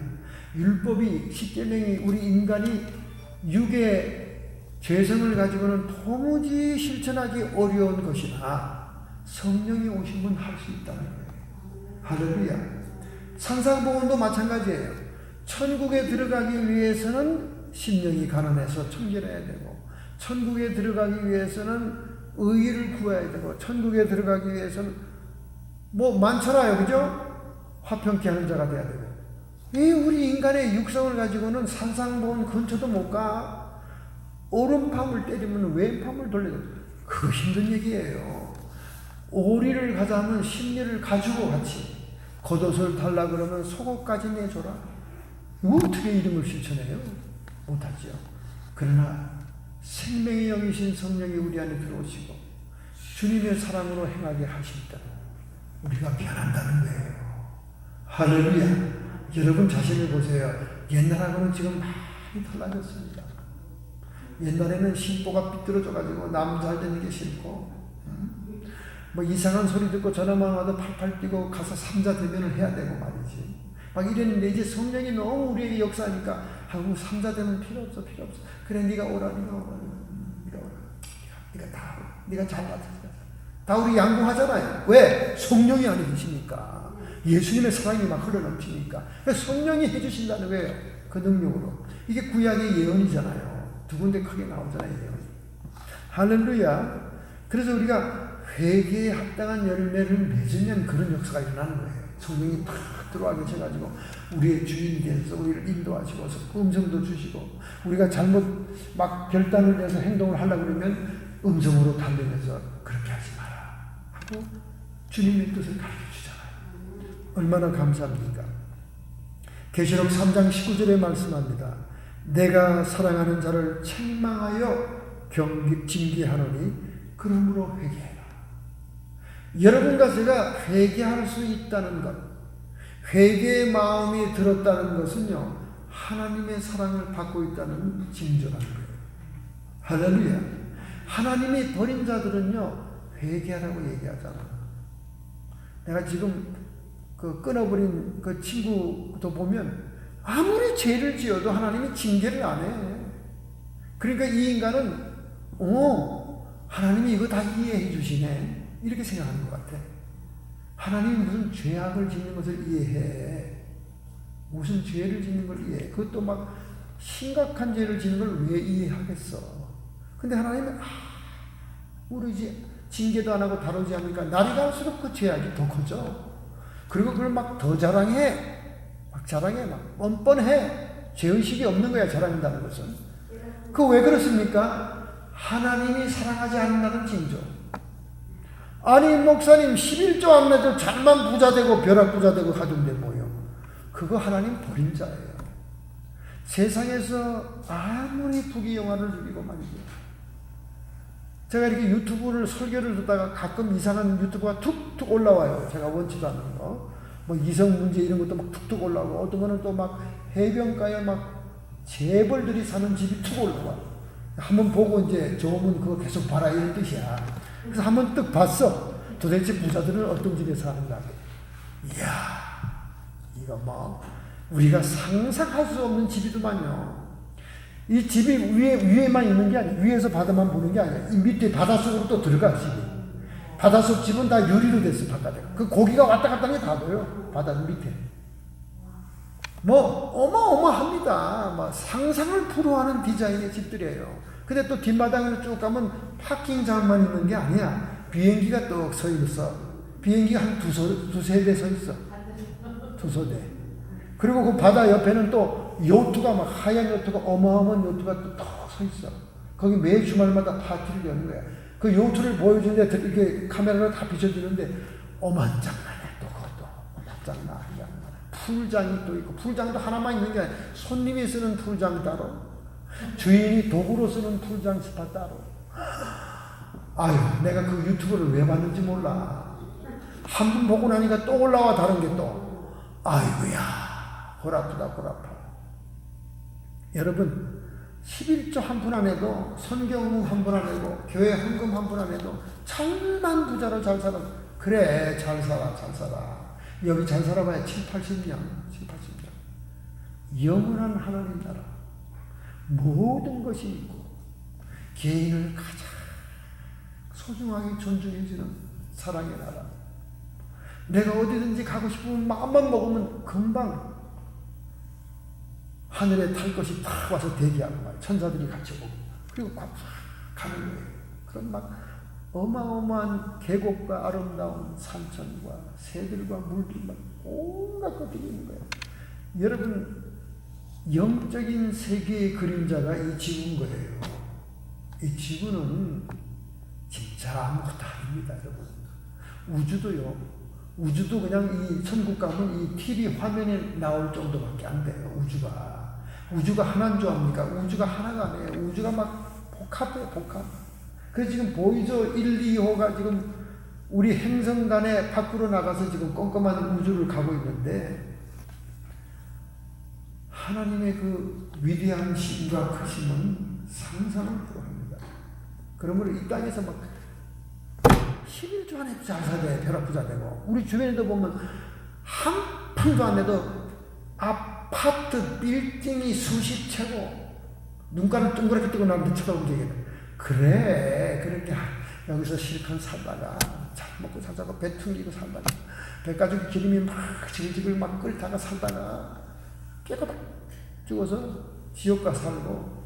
율법이, 십계명이 우리 인간이 육의 죄성을 가지고는 도무지 실천하기 어려운 것이나 성령이 오시면 할 수 있다는 거예요. 할렐루야. 산상보훈도 마찬가지예요. 천국에 들어가기 위해서는 심령이 가난해서 청결해야 되고, 천국에 들어가기 위해서는 의의를 구해야 되고, 천국에 들어가기 위해서는 뭐 많잖아요. 그죠? 화평케 하는 자가 돼야 되고. 이 우리 인간의 육성을 가지고는 산상보훈 근처도 못 가. 오른밤을 때리면 왼밤을 돌려야 돼. 그거 힘든 얘기예요. 오리를 가자면 심리를 가지고 같이, 겉옷을 달라 그러면 속옷까지 내줘라. 이거 어떻게 이름을 실천해요? 못하죠. 그러나 생명의 영이신 성령이 우리 안에 들어오시고 주님의 사랑으로 행하게 하실 때 우리가 변한다는 거예요. 할렐루야. 여러분 자신을 보세요. 옛날하고는 지금 많이 달라졌습니다. 옛날에는 신보가 삐뚤어져가지고 남 잘 되는 게 싫고, 뭐 이상한 소리 듣고 전화만 와도 팔팔 뛰고 가서 삼자 대면을 해야 되고 말이지. 막 이랬는데 이제 성령이 너무 우리에게 역사하니까 아이고 삼자 대면 필요 없어. 그래 네가 오라. 네가 잘 맞았어. 다 우리 양보하잖아요. 왜? 성령이 안에 계시니까. 예수님의 사랑이 막 흘러넘치니까. 성령이 해주신다는 거예요. 그 능력으로. 이게 구약의 예언이잖아요. 두 군데 크게 나오잖아요. 예언이. 할렐루야. 그래서 우리가 회개에 합당한 열매를 맺으면 그런 역사가 일어나는 거예요. 성령이 팍 들어와 계셔가지고 우리의 주인이 되어서 우리를 인도하시고 음성도 주시고, 우리가 잘못 막 결단을 내서 행동을 하려고 그러면 음성으로 달래면서 그렇게 하지 마라 하고 주님의 뜻을 가르쳐 주잖아요. 얼마나 감사합니까? 계시록 3장 19절에 말씀합니다. 내가 사랑하는 자를 책망하여 징계하노니 그러므로 회개해라. 여러분과 제가 회개할 수 있다는 것, 회개의 마음이 들었다는 것은요, 하나님의 사랑을 받고 있다는 징조라는 거예요. 할렐루야. 하나님이 버린 자들은요, 회개하라고 얘기하잖아. 내가 지금 그 끊어버린 그 친구도 보면 아무리 죄를 지어도 하나님이 징계를 안 해. 그러니까 이 인간은 하나님이 이거 다 이해해 주시네, 이렇게 생각하는 것 같아. 하나님이 무슨 죄악을 짓는 것을 이해해. 무슨 죄를 짓는 걸 이해해. 그것도 막 심각한 죄를 짓는 걸 왜 이해하겠어. 근데 하나님은 모르지, 징계도 안 하고 다루지 않으니까 날이 갈수록 그 죄악이 더 커져. 그리고 그걸 막 더 자랑해. 막 뻔뻔해. 죄의식이 없는 거야, 자랑한다는 것은. 그 왜 그렇습니까? 하나님이 사랑하지 않는다는 징조. 아니 목사님 11조 안 내도 잘만 부자 되고 벼락 부자 되고 하던데 뭐요? 그거 하나님 버린 자예요. 세상에서 아무리 부귀영화를 누리고 말이죠. 제가 이렇게 유튜브를 설교를 듣다가 가끔 이상한 유튜브가 툭툭 올라와요. 제가 원치도 않는 거. 뭐 이성 문제 이런 것도 막 툭툭 올라오고, 어떤 거는 또 막 해변가에 막 재벌들이 사는 집이 툭 올라와. 한번 보고 이제 좋으면 그거 계속 봐라 이런 뜻이야. 그래서 한번 뜩 봤어. 도대체 부자들은 어떤 집에 사는가. 이야, 이거 뭐 우리가 상상할 수 없는 집이더만요. 이 집이 위에만 있는 게 아니야. 위에서 바다만 보는 게 아니야. 이 밑에 바닷속으로 또 들어가, 집이. 바닷속 집은 다 유리로 됐어, 바깥에. 그 고기가 왔다 갔다 하는 게 다 보여, 바다 밑에. 뭐 어마어마합니다. 뭐 상상을 불허하는 디자인의 집들이에요. 근데 또 뒷마당으로 쭉 가면 파킹장만 있는 게 아니야. 비행기가 또 서 있어. 비행기가 한 두세 대 서 있어. 두세 대. 그리고 그 바다 옆에는 또 요트가 막 하얀 요트가, 어마어마한 요트가 또 서 있어. 거기 매 주말마다 파티를 여는 거야. 그 요트를 보여주는데 이렇게 카메라로 다 비춰주는데 어만장난해. 또 그것도 어만장난. 풀장이 또 있고, 풀장도 하나만 있는 게 아니라 손님이 쓰는 풀장 따로, 주인이 도구로 쓰는 풀장 스파 따로. 아유, 내가 그 유튜브를 왜 봤는지 몰라. 한 번 보고 나니까 또 올라와, 다른 게 또. 아이고야, 골 아프다, 골 아파. 여러분, 11조 한 푼 안 해도, 선경음 한 푼 안 해도, 교회 헌금 한 푼 안 해도 천만 부자로 잘 살아. 그래, 잘 살아, 잘 살아. 여기 잘 살아봐야 7, 80년. 영원한 하나님 나라. 모든 것이 있고, 개인을 가장 소중하게 존중해주는 사랑의 나라. 내가 어디든지 가고 싶으면 마음만 먹으면 금방 하늘에 탈 것이 탁 와서 대기하고 천사들이 같이 오고 그리고 꽉 가는 거예요. 그런 막 어마어마한 계곡과 아름다운 산천과 새들과 물들이 막 온갖 것들이 있는 거예요. 여러분, 영적인 세계의 그림자가 이 지구인 거예요. 이 지구는 진짜 아무것도 아닙니다, 여러분. 우주도 그냥 이 천국 가면 이 TV 화면에 나올 정도밖에 안 돼요, 우주가 하나인 줄 압니까? 우주가 하나가 아니에요. 우주가 막 복합해요, 복합. 그래서 지금 보이죠? 1, 2호가 지금 우리 행성간에 밖으로 나가서 지금 껌껌한 우주를 가고 있는데, 하나님의 그 위대한 힘과 크심은 상상을 불허합니다. 그러므로 이 땅에서 막 11주 안에 잘 살아야 벼락부자 되고, 우리 주변에도 보면 한 푼도 안 내도 아파트 빌딩이 수십 채고 눈가를 동그랗게 뜨고 나는데 쳐다보게 그래 그렇게 여기서 실컷 살다가 잘 먹고 살다가 배 퉁기고 살다가 배가죽 기름이 막 질질 막 끓다가 살다가 깨끗하게 죽어서 지옥가 살고,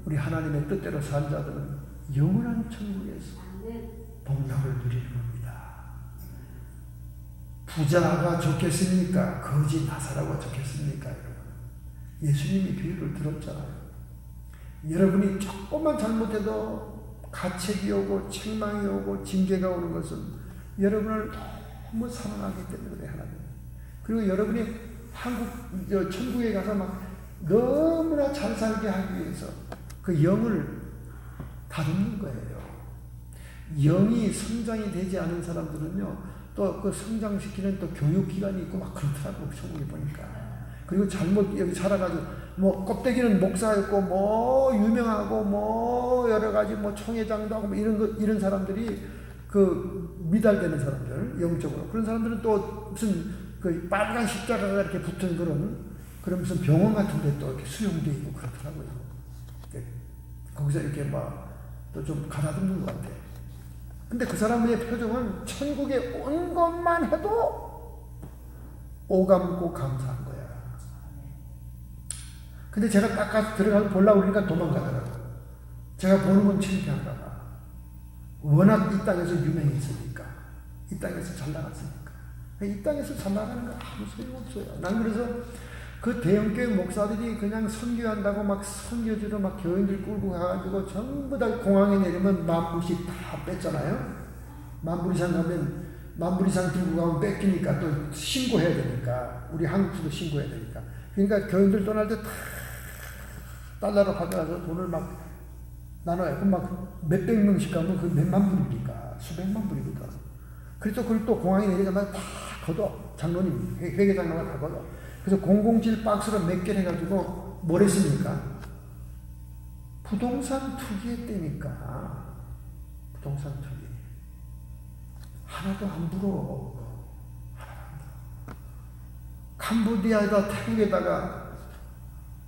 우리 하나님의 뜻대로 산 자들은 영원한 천국에서 복락을 누리는 겁니다. 부자가 좋겠습니까? 거지 나사라고 좋겠습니까? 여러분, 예수님이 비유를 들었잖아요. 여러분이 조금만 잘못해도 가책이 오고 책망이 오고 징계가 오는 것은 여러분을 너무 사랑하기 때문에 그래, 하나님. 그리고 여러분이 천국에 가서 막 너무나 잘 살게 하기 위해서 그 영을 다듬는 거예요. 영이 성장이 되지 않은 사람들은요, 또 그 성장시키는 또 교육기관이 있고 막 그렇더라고, 천국에 보니까. 그리고 잘못 여기 살아가지고, 뭐, 껍데기는 목사였고, 뭐, 유명하고, 뭐, 여러 가지, 뭐, 총회장도 하고, 뭐, 이런 사람들이 그 미달되는 사람들, 영적으로. 그런 사람들은 또 무슨 그 빨간 십자가가 이렇게 붙은 그런 무슨 병원 같은 데 또 이렇게 수용되어 있고 그렇더라고요. 거기서 이렇게 막 또 좀 가다듬는 것 같아요. 근데 그 사람의 표정은 천국에 온 것만 해도 오감고 감사한 거야. 근데 제가 딱 가서 들어가서 보려고 그러니까 도망가더라고요. 제가 보는 건 창피한가 봐. 워낙 이 땅에서 유명했으니까. 이 땅에서 잘 나갔으니까. 이 땅에서 잘 나가는 거 아무 소용없어요. 난 그래서 그 대형교회 목사들이 그냥 선교한다고 막 선교지로 막 교인들 끌고 가가지고 전부 다 공항에 내리면 10,000불씩 다 뺐잖아요. 10,000불 이상 가면 10,000불 이상 들고 가면 뺏기니까 또 신고해야 되니까. 우리 한국도 신고해야 되니까. 그러니까 교인들 떠날 때 다 달러로 가져가서 돈을 막 나눠요. 그럼 막 몇백 명씩 가면 그 몇만 불입니까? 수백만 불이거든. 그래서 그걸 또 공항에 내리자마자 다 걷어. 장로님, 회계장로가 다 걷어. 그래서 007 박스로 몇 개를 해가지고 뭘 했습니까? 부동산 투기했다니까. 부동산 투기. 하나도 안 부러워. 하나도 안 부러워. 캄보디아에다 태국에다가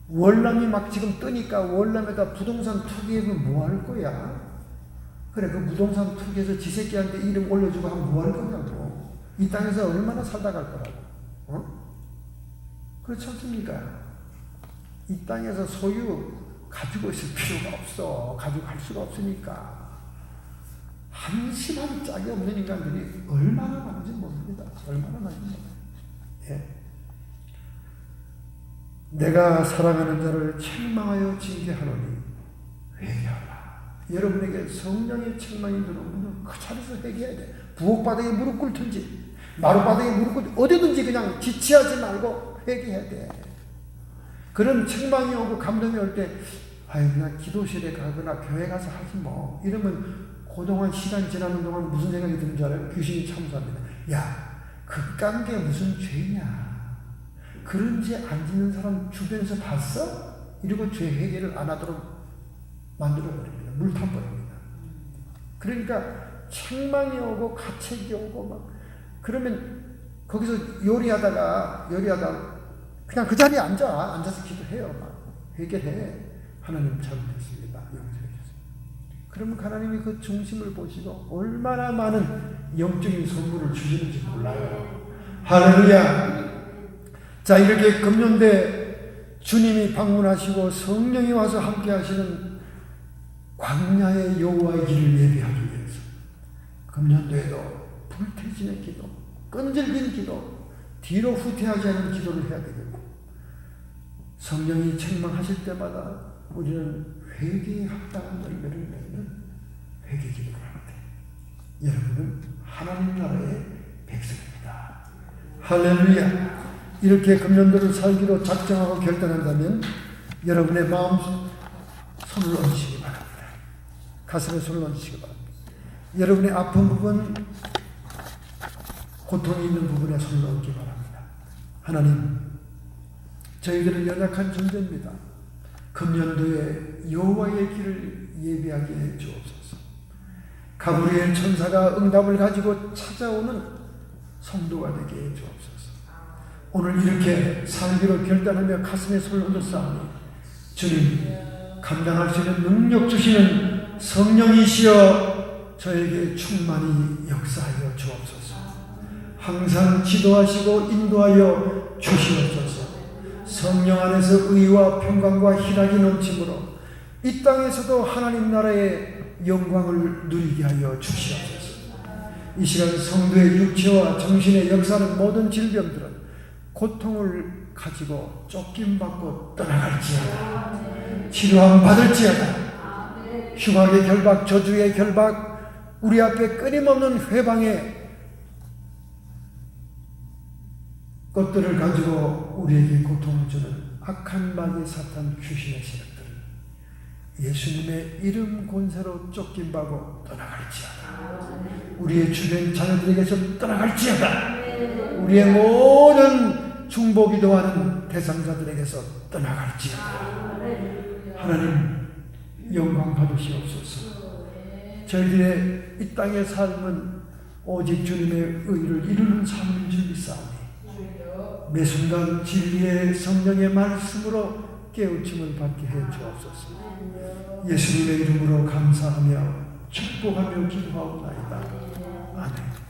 월남이 막 지금 뜨니까 월남에다 부동산 투기하면 뭐 할 거야? 그래, 그 부동산 투기해서 지 새끼한테 이름 올려주고 하면 뭐 할 거냐고. 이 땅에서 얼마나 살다 갈 거라고. 어? 그렇지 않습니까? 이 땅에서 소유 가지고 있을 필요가 없어. 가지고 갈 수가 없으니까. 한심한 짝이 없는 인간들이 얼마나 많은지 모릅니다. 얼마나 많은지 모릅니다. 예. 내가 사랑하는 자를 책망하여 징계하노니 회개하라. 여러분에게 성령의 책망이 들어오면 그 자리에서 회개해야 돼. 부엌바닥에 무릎 꿇든지 마룻바닥에 무릎 꿇든지 어디든지 그냥 지체하지 말고 회개해야 돼. 그런 책망이 오고 감동이 올 때 아유 그냥 기도실에 가거나 교회 가서 하지 뭐 이러면 그동안 시간 지나는 동안 무슨 생각이 드는 줄 알아요? 귀신이 참수합니다. 야, 그깟 게 무슨 죄냐? 그런 죄 안 짓는 사람 주변에서 봤어? 이러고 죄 회개를 안 하도록 만들어버립니다. 물타버립니다. 그러니까 책망이 오고 가책이 오고 막 그러면 거기서 요리하다가 그냥 그 자리에 앉아서 기도해요. 막 회개해. 하나님 잘못했습니다. 용서해 주세요. 그러면 하나님이 그 중심을 보시고 얼마나 많은 영적인 선물을 주시는지 몰라요. 할렐루야. 자, 이렇게 금년대 주님이 방문하시고 성령이 와서 함께 하시는 광야의 여호와의 길을 예비하기 위해서 금년도에도 불태진의 기도, 끈질긴 기도, 뒤로 후퇴하지 않는 기도를 해야 되겠고, 성령이 책망하실 때마다 우리는 회개에 합당한 열매를 맺는 회개 기도를 하는데, 여러분은 하나님 나라의 백성입니다. 할렐루야. 이렇게 금년도를 살기로 작정하고 결단한다면 여러분의 마음 손을 얹으시기 바랍니다. 가슴에 손을 얹으시기 바랍니다. 여러분의 아픈 부분, 고통이 있는 부분에 손을 얹기 바랍니다. 하나님, 저희들은 연약한 존재입니다. 금년도에 여호와의 길을 예비하게 해 주옵소서. 가브리엘 천사가 응답을 가지고 찾아오는 성도가 되게 해 주옵소서. 오늘 이렇게 살기로 결단하며 가슴에 손을 얹었사오니 주님, 감당할 수 있는 능력 주시는 성령이시여 저에게 충만히 역사하여 주옵소서. 항상 지도하시고 인도하여 주시옵소서. 성령 안에서 의와 평강과 희락이 넘침으로 이 땅에서도 하나님 나라의 영광을 누리게 하여 주시옵소서. 이 시간 성도의 육체와 정신의 역사하는 모든 질병들은 고통을 가지고 쫓김받고 떠나갈지어다. 치료함 받을지어다. 흉악의 결박, 저주의 결박, 우리 앞에 끊임없는 회방의 것들을 가지고 우리에게 고통을 주는 악한 마귀 사탄 귀신의 세력들은 예수님의 이름 권세로 쫓김받고 떠나갈지어다. 우리의 주변 자녀들에게서 떠나갈지어다. 우리의 모든 중보기도하는 대상자들에게서 떠나갈지어다. 하나님 영광 받으시옵소서. 저희들의 이 땅의 삶은 오직 주님의 의를 이루는 삶인 줄 믿사오니 매 순간 진리의 성령의 말씀으로 깨우침을 받게 해 주옵소서. 예수님의 이름으로 감사하며 축복하며 기도하옵나이다. 아멘.